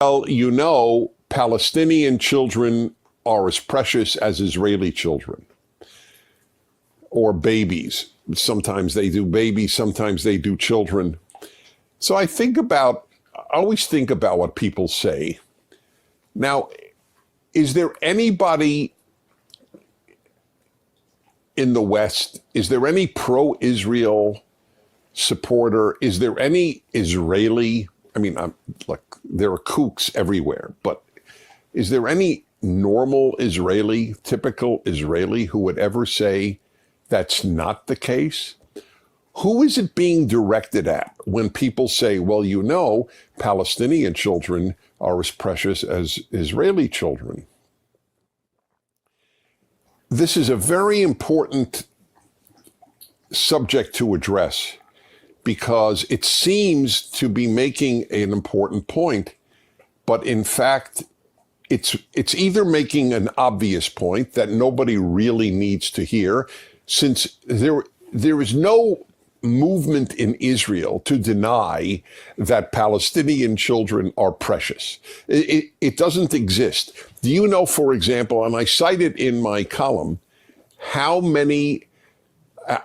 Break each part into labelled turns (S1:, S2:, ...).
S1: Well, you know, Palestinian children are as precious as Israeli children or babies. Sometimes they do babies, sometimes they do children. So I always think about what people say. Now, is there anybody in the West, is there any pro-Israel supporter? Is there any Israeli? I mean, look, there are kooks everywhere, but is there any normal Israeli, typical Israeli, who would ever say that's not the case? Who is it being directed at when people say, well, you know, Palestinian children are as precious as Israeli children? This is a very important subject to address because it seems to be making an important point, but in fact, it's either making an obvious point that nobody really needs to hear, since there is no movement in Israel to deny that Palestinian children are precious. It doesn't exist. Do you know, for example, and I cited in my column, how many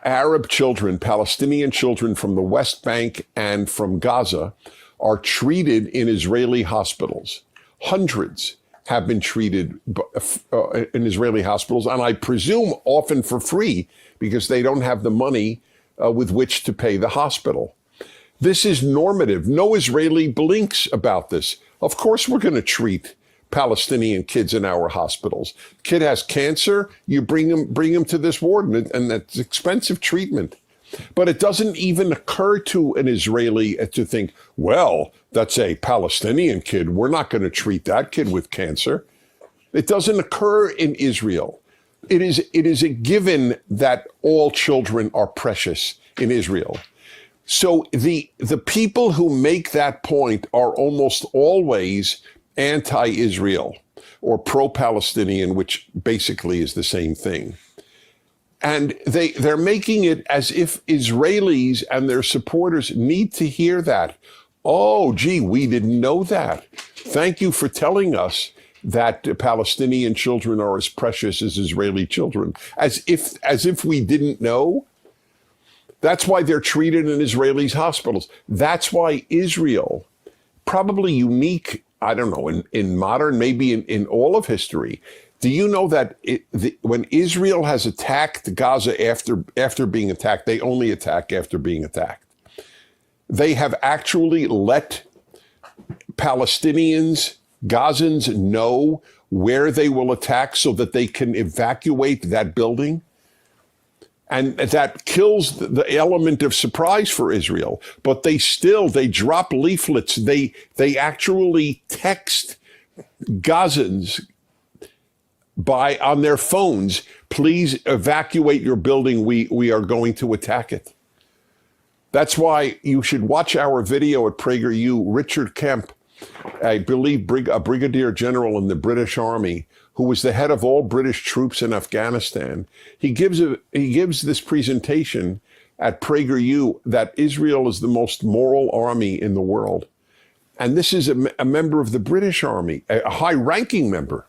S1: Arab children, Palestinian children from the West Bank and from Gaza are treated in Israeli hospitals? Hundreds have been treated in Israeli hospitals, and I presume often for free because they don't have the money with which to pay the hospital. This is normative. No Israeli blinks about this. Of course, we're going to treat Palestinian kids in our hospitals. Kid has cancer, you bring him to this ward, and that's expensive treatment. But it doesn't even occur to an Israeli to think, well, that's a Palestinian kid. We're not going to treat that kid with cancer. It doesn't occur in Israel. It is a given that all children are precious in Israel. So the people who make that point are almost always anti-Israel or pro-Palestinian, which basically is the same thing. And they're making it as if Israelis and their supporters need to hear that. Oh, gee, we didn't know that. Thank you for telling us that Palestinian children are as precious as Israeli children, as if we didn't know. That's why they're treated in Israelis' hospitals. That's why Israel, probably unique, I don't know, in modern, maybe in all of history. Do you know that when Israel has attacked Gaza after being attacked, they only attack after being attacked. They have actually let Palestinians, Gazans know where they will attack so that they can evacuate that building. And that kills the element of surprise for Israel. But they drop leaflets. They actually text Gazans on their phones, please evacuate your building. We are going to attack it. That's why you should watch our video at PragerU. Richard Kemp, I believe a brigadier general in the British Army, who was the head of all British troops in Afghanistan. He gives this presentation at PragerU that Israel is the most moral army in the world. And this is a member of the British Army, a high-ranking member.